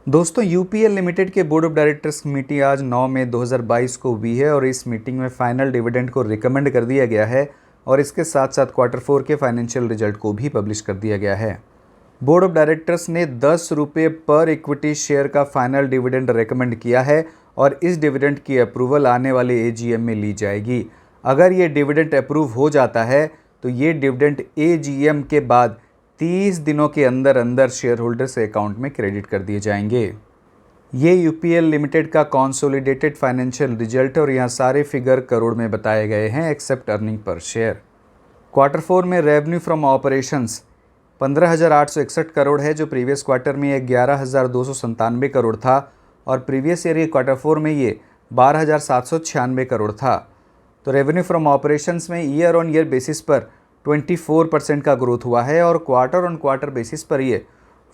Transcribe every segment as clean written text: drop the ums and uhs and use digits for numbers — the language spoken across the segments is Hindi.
दोस्तों यूपीएल लिमिटेड के बोर्ड ऑफ डायरेक्टर्स मीटिंग आज 9 मई 2022 को हुई है और इस मीटिंग में फाइनल डिविडेंड को रिकमेंड कर दिया गया है और इसके साथ साथ क्वार्टर 4 के फाइनेंशियल रिजल्ट को भी पब्लिश कर दिया गया है। बोर्ड ऑफ डायरेक्टर्स ने 10 रुपये पर इक्विटी शेयर का फाइनल डिविडेंड रिकमेंड किया है और इस डिविडेंड की अप्रूवल आने वाले एजीएम में ली जाएगी। अगर ये डिविडेंड अप्रूव हो जाता है तो ये डिविडेंड एजीएम के बाद 30 दिनों के अंदर अंदर शेयर होल्डर्स के अकाउंट में क्रेडिट कर दिए जाएंगे। ये यूपीएल लिमिटेड का कॉन्सोलिडेटेड फाइनेंशियल रिजल्ट और यहाँ सारे फिगर करोड़ में बताए गए हैं except earning per share. Quarter 4 में रेवेन्यू फ्रॉम ऑपरेशंस 15,861 करोड़ है जो प्रीवियस क्वार्टर में 11,297 करोड़ था और प्रीवियस ईयर के क्वार्टर 4 में ये 12,796 करोड़ था। तो रेवेन्यू फ्रॉम ऑपरेशंस में ईयर ऑन ईयर बेसिस पर 24% का ग्रोथ हुआ है और क्वार्टर ऑन क्वार्टर बेसिस पर ये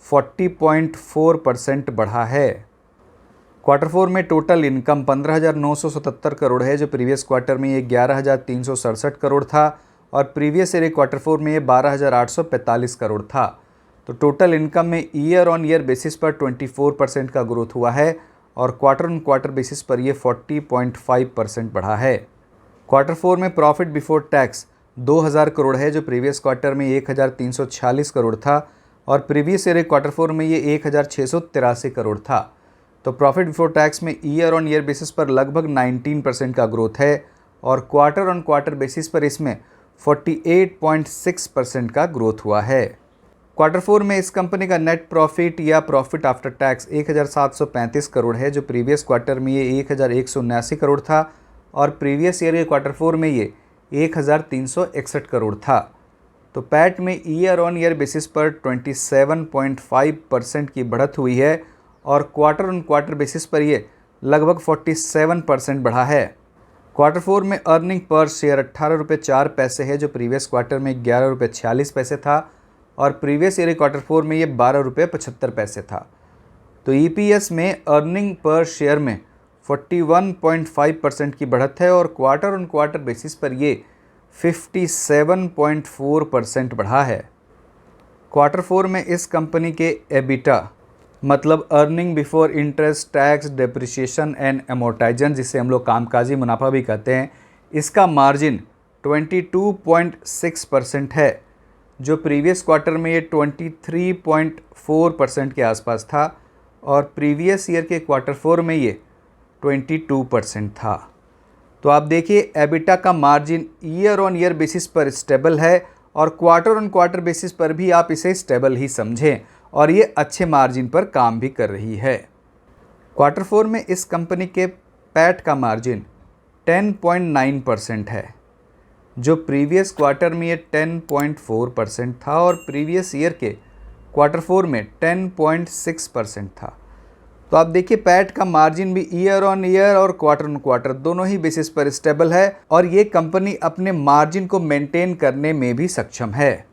40.4% बढ़ा है। क्वार्टर 4 में टोटल इनकम 15,977 करोड़ है जो प्रीवियस क्वार्टर में ये 11,367 करोड़ था और प्रीवियस ईयर क्वार्टर 4 में ये 12,845 करोड़ था। तो टोटल इनकम में ईयर ऑन ईयर बेसिस पर 24% का ग्रोथ हुआ है और क्वार्टर ऑन क्वार्टर बेसिस पर ये 40.5% बढ़ा है। क्वार्टर 4 में प्रॉफिट बिफोर टैक्स 2,000 करोड़ है जो प्रीवियस क्वार्टर में 1,346 करोड़ था और प्रीवियस ईयर क्वार्टर 4 में ये 1,683 करोड़ था। तो प्रॉफिट बिफोर टैक्स में ईयर ऑन ईयर बेसिस पर लगभग 19% का ग्रोथ है और क्वार्टर ऑन क्वार्टर बेसिस पर इसमें 48.6% का ग्रोथ हुआ है। क्वार्टर 4 में इस कंपनी का नेट प्रॉफिट या प्रॉफिट आफ्टर टैक्स 1,735 करोड़ है जो प्रीवियस क्वार्टर में ये 1,179 करोड़ था और प्रीवियस ईयर के क्वार्टर 4 में ये 1,361 करोड़ था। तो पैट में ईयर ऑन ईयर बेसिस पर 27.5% की बढ़त हुई है और क्वार्टर ऑन क्वार्टर बेसिस पर ये लगभग 47% बढ़ा है। क्वार्टर 4 में अर्निंग पर शेयर 18 रुपये 4 पैसे है जो प्रीवियस क्वार्टर में 11 रुपये 46 पैसे था और प्रीवियस ईयर क्वार्टर 4 में ये 12 रुपये 75 पैसे था। तो ईपीएस में अर्निंग पर शेयर में 41.5% की बढ़त है और क्वार्टर ऑन क्वार्टर बेसिस पर ये 57.4% बढ़ा है। क्वार्टर 4 में इस कंपनी के एबिटा मतलब earning before interest tax depreciation and amortisation जिसे हम लोग कामकाजी मुनाफा भी कहते हैं, इसका मार्जिन 22.6% है जो प्रीवियस क्वार्टर में ये 23.4% के आसपास था और प्रीवियस ईयर के क्वार्टर 4 में ये 22% था। तो आप देखिए एबिटा का margin year on year basis पर स्टेबल है और क्वार्टर ऑन क्वार्टर बेसिस पर भी आप इसे स्टेबल ही समझें और ये अच्छे मार्जिन पर काम भी कर रही है। क्वार्टर 4 में इस कंपनी के पैट का मार्जिन 10.9% है जो प्रीवियस क्वार्टर में ये 10.4% था और प्रीवियस ईयर के क्वार्टर 4 में 10.6% था। तो आप देखिए पैट का मार्जिन भी ईयर ऑन ईयर और क्वार्टर ऑन क्वार्टर दोनों ही बेसिस पर स्टेबल है और ये कंपनी अपने मार्जिन को मेंटेन करने में भी सक्षम है।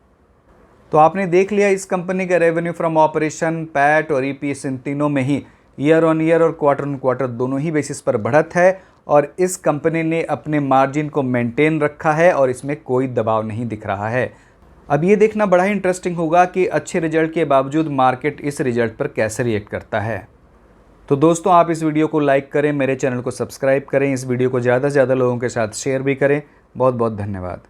तो आपने देख लिया इस कंपनी का रेवेन्यू फ्रॉम ऑपरेशन, पैट और ईपीएस इन तीनों में ही ईयर ऑन ईयर और क्वार्टर ऑन क्वार्टर दोनों ही बेसिस पर बढ़त है और इस कंपनी ने अपने मार्जिन को मेंटेन रखा है और इसमें कोई दबाव नहीं दिख रहा है। अब ये देखना बड़ा ही इंटरेस्टिंग होगा कि अच्छे रिजल्ट के बावजूद मार्केट इस रिजल्ट पर कैसे रिएक्ट करता है। तो दोस्तों आप इस वीडियो को लाइक करें, मेरे चैनल को सब्सक्राइब करें, इस वीडियो को ज़्यादा से ज़्यादा लोगों के साथ शेयर भी करें। बहुत बहुत धन्यवाद।